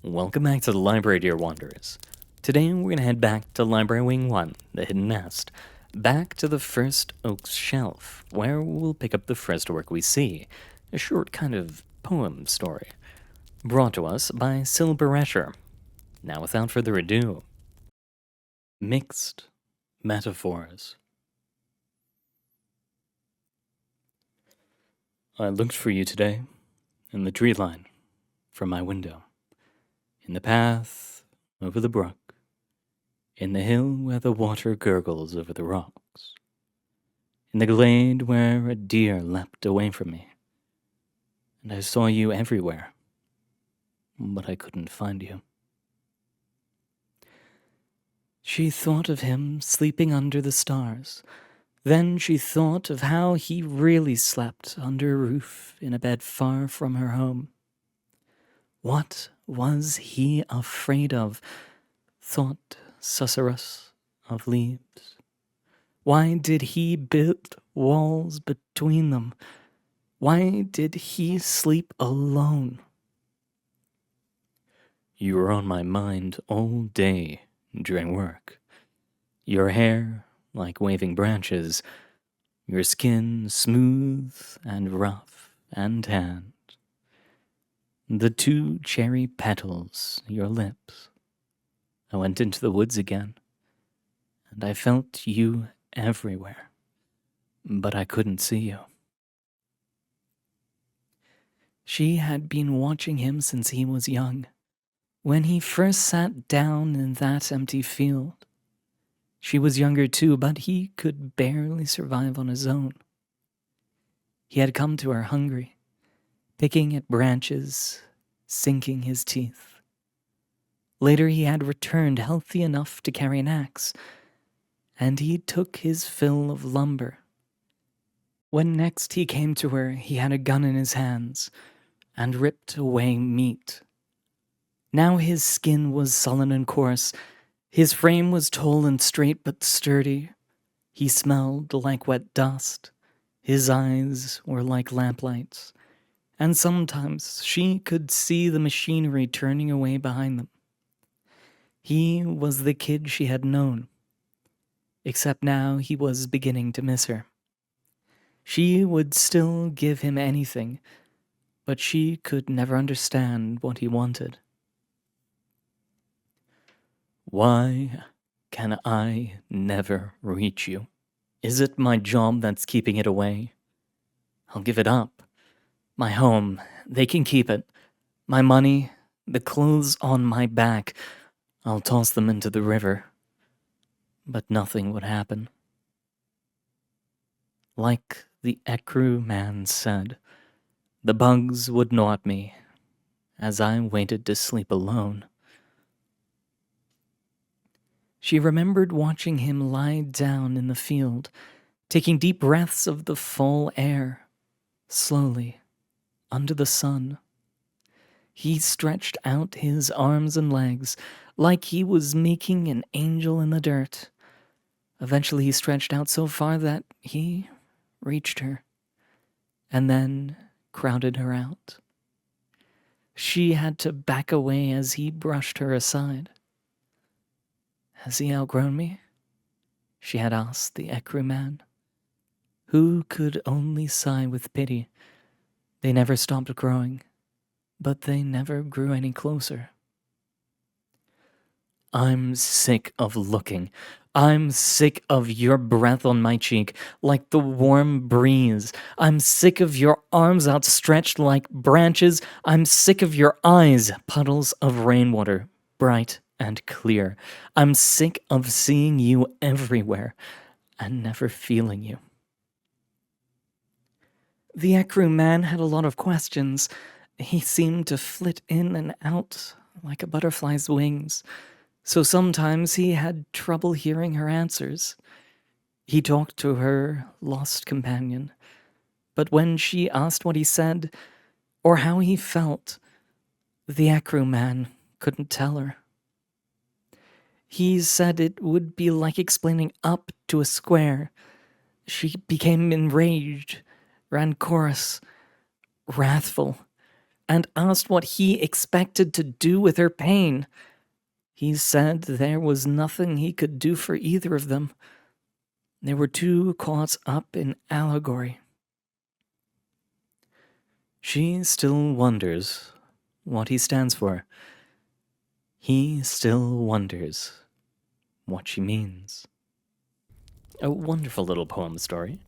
Welcome back to the library, dear wanderers. Today we're going to head back to Library Wing 1, the Hidden Nest, back to the first Oak's Shelf, where we'll pick up the first work we see, a short kind of poem story, brought to us by Silber Escher. Now without further ado, Mixed Metaphors. I looked for you today, in the tree line, from my window. In the path over the brook, in the hill where the water gurgles over the rocks, in the glade where a deer leapt away from me, and I saw you everywhere, but I couldn't find you. She thought of him sleeping under the stars. Then she thought of how he really slept under a roof in a bed far from her home. What was he afraid of? Thought Susurrus of Leaves. Why did he build walls between them? Why did he sleep alone? You were on my mind all day during work. Your hair like waving branches, your skin smooth and rough and tanned. The 2 cherry petals, your lips. I went into the woods again, and I felt you everywhere, but I couldn't see you. She had been watching him since he was young, when he first sat down in that empty field. She was younger too, but he could barely survive on his own. He had come to her hungry, picking at branches, sinking his teeth. Later he had returned healthy enough to carry an axe, and he took his fill of lumber. When next he came to her, he had a gun in his hands, and ripped away meat. Now his skin was sullen and coarse, his frame was tall and straight but sturdy. He smelled like wet dust, his eyes were like lamplights, and sometimes she could see the machinery turning away behind them. He was the kid she had known, except now he was beginning to miss her. She would still give him anything, but she could never understand what he wanted. Why can I never reach you? Is it my job that's keeping it away? I'll give it up. My home, they can keep it. My money, the clothes on my back, I'll toss them into the river. But nothing would happen. Like the Ecru man said, the bugs would gnaw at me as I waited to sleep alone. She remembered watching him lie down in the field, taking deep breaths of the fall air, slowly, under the sun. He stretched out his arms and legs like he was making an angel in the dirt. Eventually he stretched out so far that he reached her, and then crowded her out. She had to back away as he brushed her aside. Has he outgrown me? She had asked the Ecru man, who could only sigh with pity. They never stopped growing, but they never grew any closer. I'm sick of looking. I'm sick of your breath on my cheek, like the warm breeze. I'm sick of your arms outstretched like branches. I'm sick of your eyes, puddles of rainwater, bright and clear. I'm sick of seeing you everywhere and never feeling you. The Ecru man had a lot of questions. He seemed to flit in and out like a butterfly's wings, so sometimes he had trouble hearing her answers. He talked to her lost companion, but when she asked what he said or how he felt, the Ecru man couldn't tell her. He said it would be like explaining up to a square. She became enraged, rancorous, wrathful. and asked what he expected to do with her pain. He said there was nothing he could do for either of them. They were too caught up in allegory. She still wonders what he stands for. He still wonders what she means. A wonderful little poem story.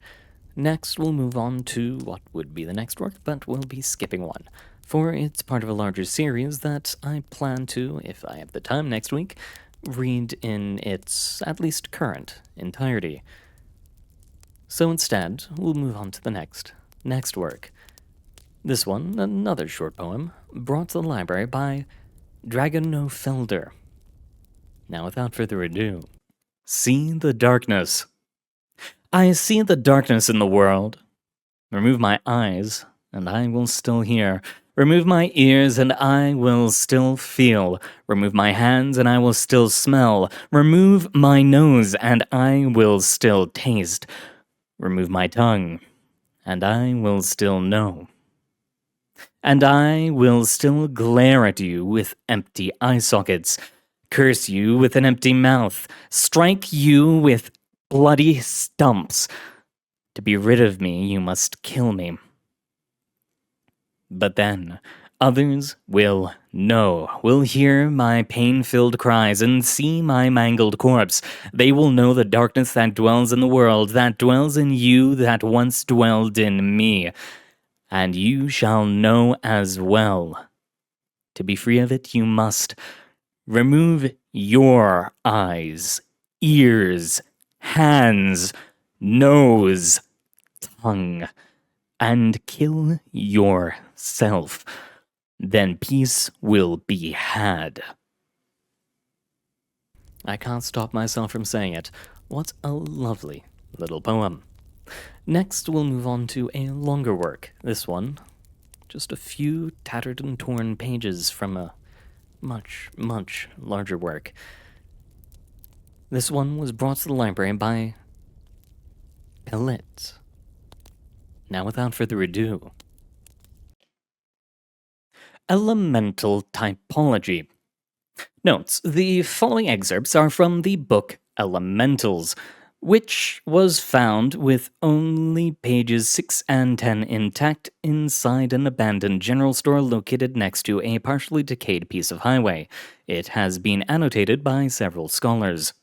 Next, we'll move on to what would be the next work, but we'll be skipping one, for it's part of a larger series that I plan to, if I have the time next week, read in its at least current entirety. So instead, we'll move on to the next work. This one, another short poem, brought to the library by Dragonofelder. Now, without further ado, see the darkness. I see the darkness in the world. Remove my eyes, and I will still hear. Remove my ears, and I will still feel. Remove my hands, and I will still smell. Remove my nose, and I will still taste. Remove my tongue, and I will still know. And I will still glare at you with empty eye sockets, curse you with an empty mouth, strike you with bloody stumps. To be rid of me, you must kill me. But then, others will know, will hear my pain-filled cries and see my mangled corpse. They will know the darkness that dwells in the world, that dwells in you, that once dwelled in me. And you shall know as well. To be free of it, you must remove your eyes, ears, hands, nose, tongue, and kill yourself. Then peace will be had. I can't stop myself from saying it. What a lovely little poem. Next, we'll move on to a longer work. This one, just a few tattered and torn pages from a much, much larger work. This one was brought to the library by Pellet. Now, without further ado, Elemental Typology. Notes: the following excerpts are from the book Elementals, which was found with only pages 6 and 10 intact inside an abandoned general store located next to a partially decayed piece of highway. It has been annotated by several scholars.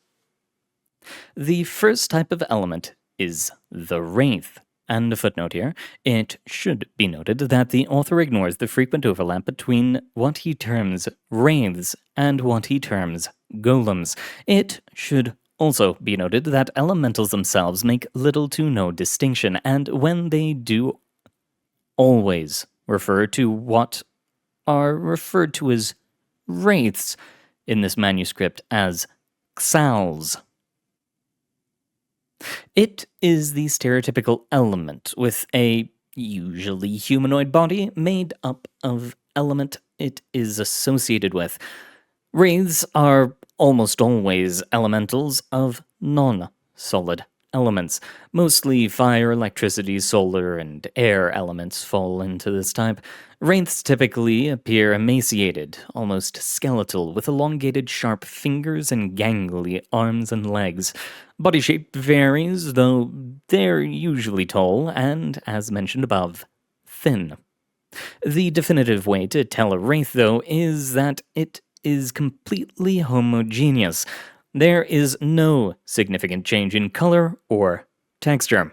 The first type of element is the wraith. And a footnote here, it should be noted that the author ignores the frequent overlap between what he terms wraiths and what he terms golems. It should also be noted that elementals themselves make little to no distinction, and when they do, always refer to what are referred to as wraiths in this manuscript as xals. It is the stereotypical element with a usually humanoid body made up of element it is associated with. Wraiths are almost always elementals of non-solid elements. Mostly fire, electricity, solar, and air elements fall into this type. Wraiths typically appear emaciated, almost skeletal, with elongated sharp fingers and gangly arms and legs. Body shape varies, though they're usually tall and, as mentioned above, thin. The definitive way to tell a wraith, though, is that it is completely homogeneous. There is no significant change in color or texture.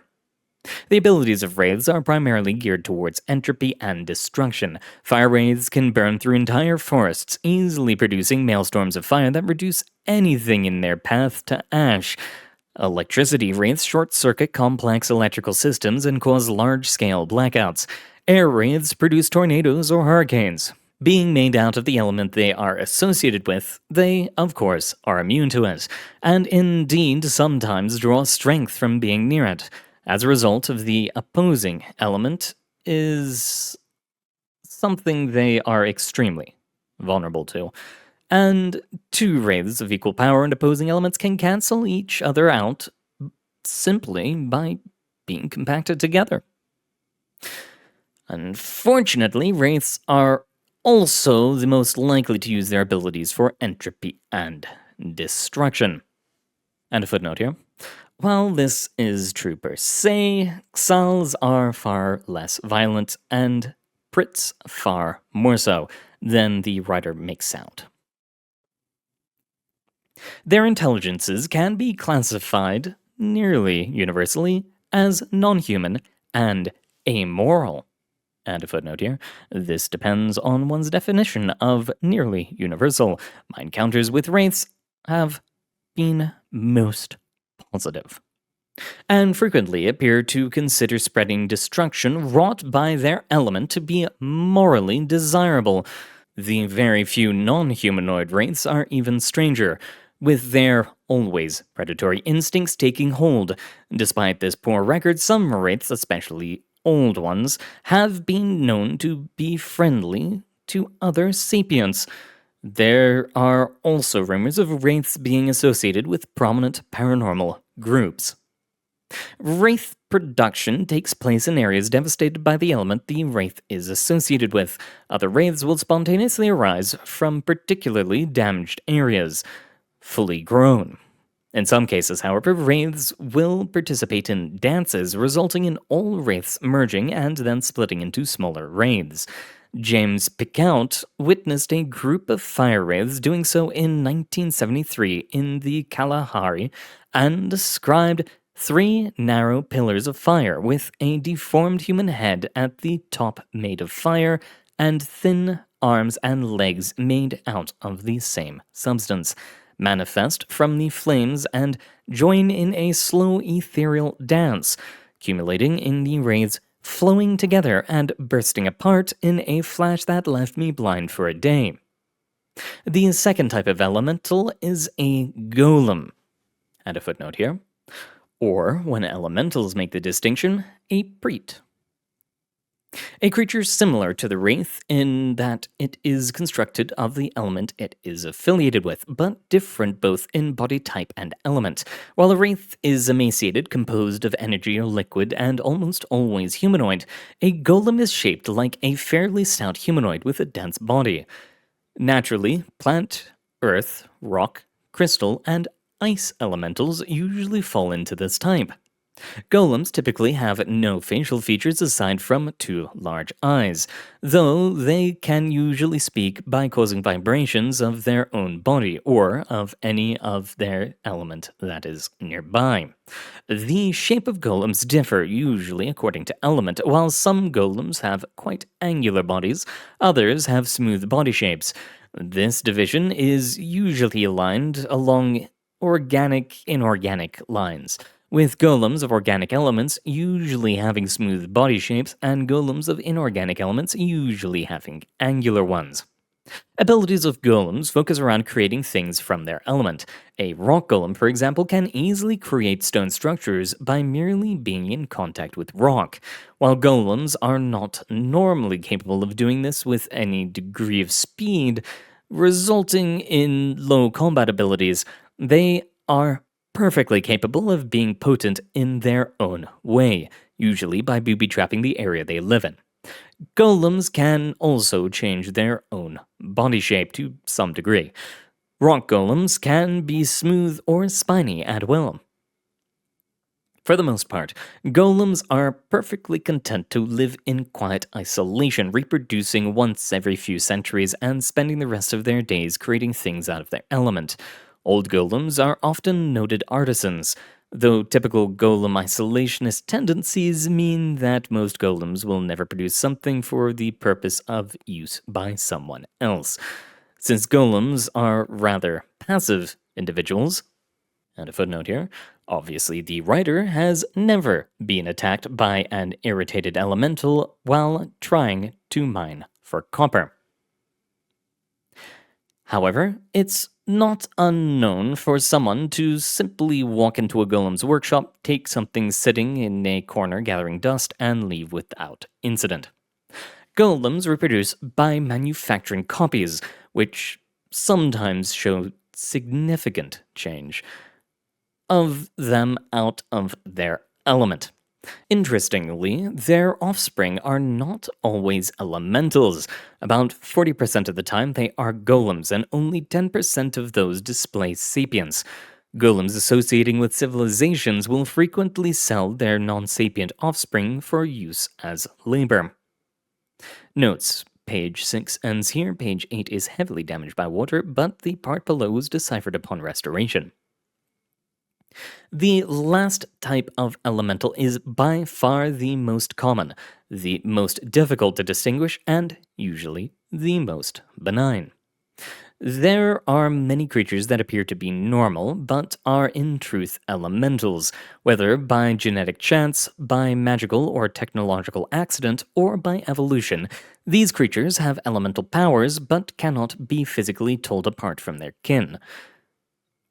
The abilities of wraiths are primarily geared towards entropy and destruction. Fire wraiths can burn through entire forests, easily producing maelstorms of fire that reduce anything in their path to ash. Electricity wraiths short-circuit complex electrical systems and cause large-scale blackouts. Air wraiths produce tornadoes or hurricanes. Being made out of the element they are associated with, they, of course, are immune to it, and indeed sometimes draw strength from being near it. As a result of the opposing element is something they are extremely vulnerable to. And two wraiths of equal power and opposing elements can cancel each other out simply by being compacted together. Unfortunately, wraiths are also the most likely to use their abilities for entropy and destruction. And a footnote here. While this is true per se, Xals are far less violent and Prits far more so than the writer makes out. Their intelligences can be classified, nearly universally, as non-human and amoral. And a footnote here, this depends on one's definition of nearly universal. My encounters with wraiths have been most positive, and frequently appear to consider spreading destruction wrought by their element to be morally desirable. The very few non-humanoid wraiths are even stranger, with their always predatory instincts taking hold. Despite this poor record, some wraiths, especially old ones, have been known to be friendly to other sapients. There are also rumors of wraiths being associated with prominent paranormal groups. Wraith production takes place in areas devastated by the element the wraith is associated with. Other wraiths will spontaneously arise from particularly damaged areas, fully grown. In some cases, however, wraiths will participate in dances, resulting in all wraiths merging and then splitting into smaller wraiths. James Picout witnessed a group of fire wraiths doing so in 1973 in the Kalahari and described 3 narrow pillars of fire with a deformed human head at the top made of fire and thin arms and legs made out of the same substance, manifest from the flames and join in a slow ethereal dance, accumulating in the wraiths, flowing together and bursting apart in a flash that left me blind for a day. The second type of elemental is a golem. And a footnote here. Or, when elementals make the distinction, a preet. A creature similar to the wraith in that it is constructed of the element it is affiliated with, but different both in body type and element. While a wraith is emaciated, composed of energy or liquid, and almost always humanoid, a golem is shaped like a fairly stout humanoid with a dense body. Naturally, plant, earth, rock, crystal, and ice elementals usually fall into this type. Golems typically have no facial features aside from 2 large eyes, though they can usually speak by causing vibrations of their own body or of any of their element that is nearby. The shape of golems differ usually according to element. While some golems have quite angular bodies, others have smooth body shapes. This division is usually aligned along organic-inorganic lines, with golems of organic elements usually having smooth body shapes and golems of inorganic elements usually having angular ones. Abilities of golems focus around creating things from their element. A rock golem, for example, can easily create stone structures by merely being in contact with rock. While golems are not normally capable of doing this with any degree of speed, resulting in low combat abilities, they are perfectly capable of being potent in their own way, usually by booby-trapping the area they live in. Golems can also change their own body shape to some degree. Rock golems can be smooth or spiny at will. For the most part, golems are perfectly content to live in quiet isolation, reproducing once every few centuries and spending the rest of their days creating things out of their element. Old golems are often noted artisans, though typical golem isolationist tendencies mean that most golems will never produce something for the purpose of use by someone else. Since golems are rather passive individuals, and a footnote here, obviously the writer has never been attacked by an irritated elemental while trying to mine for copper. However, it's not unknown for someone to simply walk into a golem's workshop, take something sitting in a corner gathering dust, and leave without incident. Golems reproduce by manufacturing copies, which sometimes show significant change of them out of their element. Interestingly, their offspring are not always elementals. About 40% of the time, they are golems, and only 10% of those display sapience. Golems associating with civilizations will frequently sell their non sapient offspring for use as labor. Notes: Page 6 ends here, page 8 is heavily damaged by water, but the part below was deciphered upon restoration. The last type of elemental is by far the most common, the most difficult to distinguish, and usually the most benign. There are many creatures that appear to be normal, but are in truth elementals, whether by genetic chance, by magical or technological accident, or by evolution. These creatures have elemental powers, but cannot be physically told apart from their kin.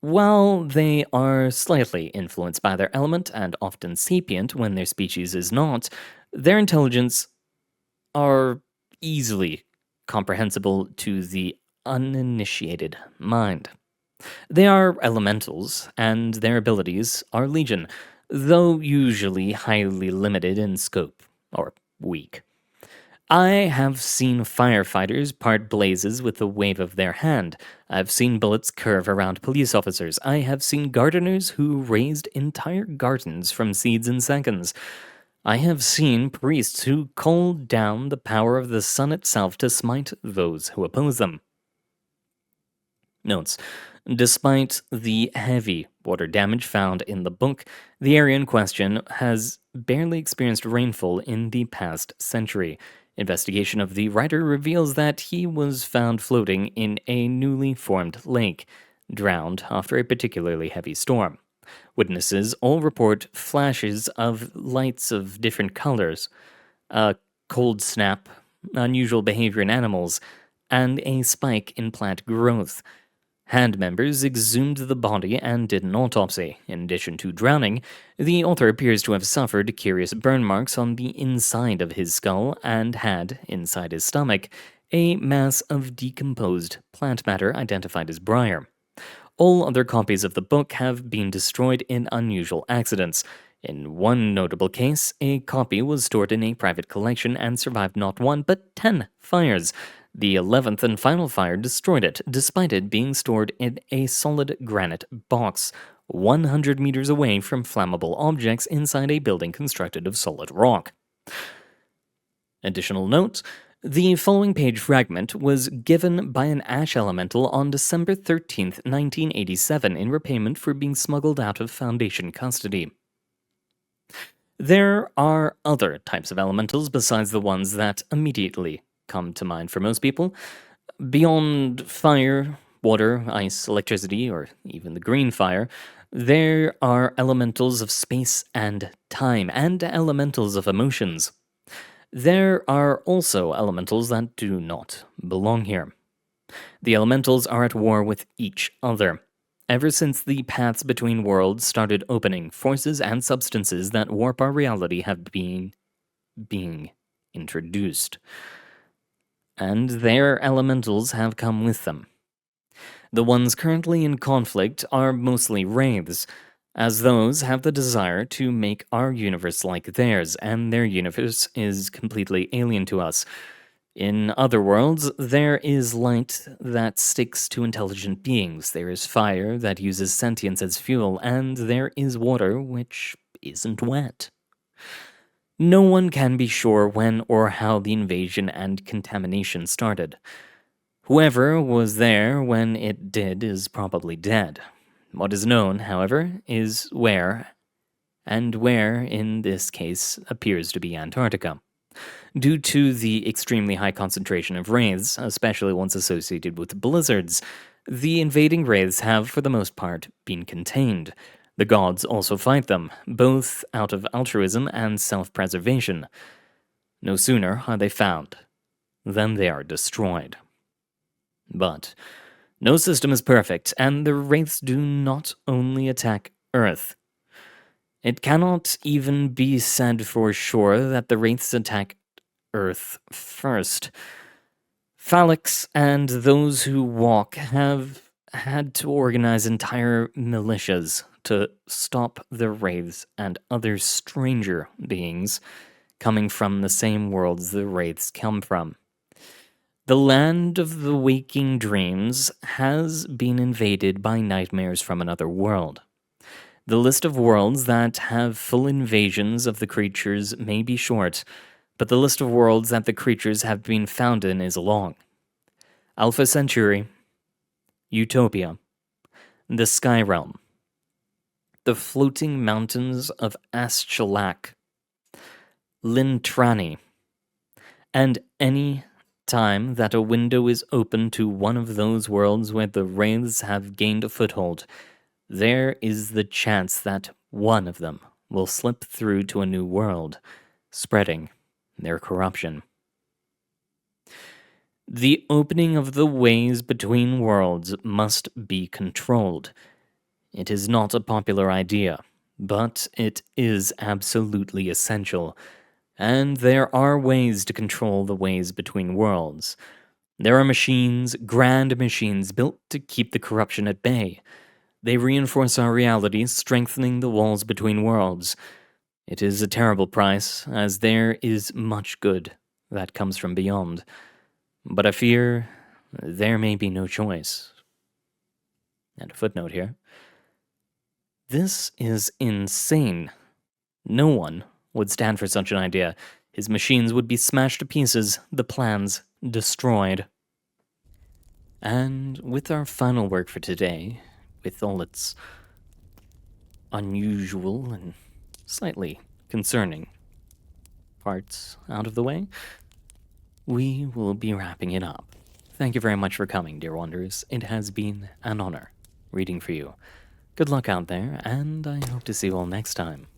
While they are slightly influenced by their element and often sapient when their species is not, their intelligence are easily comprehensible to the uninitiated mind. They are elementals, and their abilities are legion, though usually highly limited in scope, or weak. I have seen firefighters part blazes with a wave of their hand. I've seen bullets curve around police officers. I have seen gardeners who raised entire gardens from seeds in seconds. I have seen priests who called down the power of the sun itself to smite those who oppose them. Notes: Despite the heavy water damage found in the book, the area in question has barely experienced rainfall in the past century. Investigation of the writer reveals that he was found floating in a newly formed lake, drowned after a particularly heavy storm. Witnesses all report flashes of lights of different colors, a cold snap, unusual behavior in animals, and a spike in plant growth. Hand members exhumed the body and did an autopsy. In addition to drowning, the author appears to have suffered curious burn marks on the inside of his skull and had, inside his stomach, a mass of decomposed plant matter identified as briar. All other copies of the book have been destroyed in unusual accidents. In one notable case, a copy was stored in a private collection and survived not one but 10 fires. The 11th and final fire destroyed it, despite it being stored in a solid granite box, 100 meters away from flammable objects inside a building constructed of solid rock. Additional note: the following page fragment was given by an ash elemental on December 13th, 1987, in repayment for being smuggled out of Foundation custody. There are other types of elementals besides the ones that immediately come to mind for most people. Beyond fire, water, ice, electricity, or even the green fire, there are elementals of space and time, and elementals of emotions. There are also elementals that do not belong here. The elementals are at war with each other. Ever since the paths between worlds started opening, forces and substances that warp our reality have been being introduced. And their elementals have come with them. The ones currently in conflict are mostly wraiths, as those have the desire to make our universe like theirs, and their universe is completely alien to us. In other worlds, there is light that sticks to intelligent beings, there is fire that uses sentience as fuel, and there is water which isn't wet. No one can be sure when or how the invasion and contamination started. Whoever was there when it did is probably dead. What is known, however, is where, and where, in this case, appears to be Antarctica. Due to the extremely high concentration of wraiths, especially ones associated with blizzards, the invading wraiths have, for the most part, been contained. The gods also fight them, both out of altruism and self-preservation. No sooner are they found than they are destroyed. But no system is perfect, and the wraiths do not only attack Earth. It cannot even be said for sure that the wraiths attack Earth first. Phalanx and those who walk have had to organize entire militias to stop the wraiths and other stranger beings coming from the same worlds the wraiths come from. The land of the waking dreams has been invaded by nightmares from another world. The list of worlds that have full invasions of the creatures may be short, but the list of worlds that the creatures have been found in is long. Alpha Centauri, Utopia, the Sky Realm, the floating mountains of Aschalak, Lintrani, and any time that a window is open to one of those worlds where the wraiths have gained a foothold, there is the chance that one of them will slip through to a new world, spreading their corruption. The opening of the ways between worlds must be controlled. It is not a popular idea, but it is absolutely essential, and there are ways to control the ways between worlds. There are machines, grand machines, built to keep the corruption at bay. They reinforce our reality, strengthening the walls between worlds. It is a terrible price, as there is much good that comes from beyond. But I fear there may be no choice. And a footnote here. This is insane. No one would stand for such an idea. His machines would be smashed to pieces, the plans destroyed. And with our final work for today, with all its unusual and slightly concerning parts out of the way, we will be wrapping it up. Thank you very much for coming, dear Wanderers. It has been an honor reading for you. Good luck out there, and I hope to see you all next time.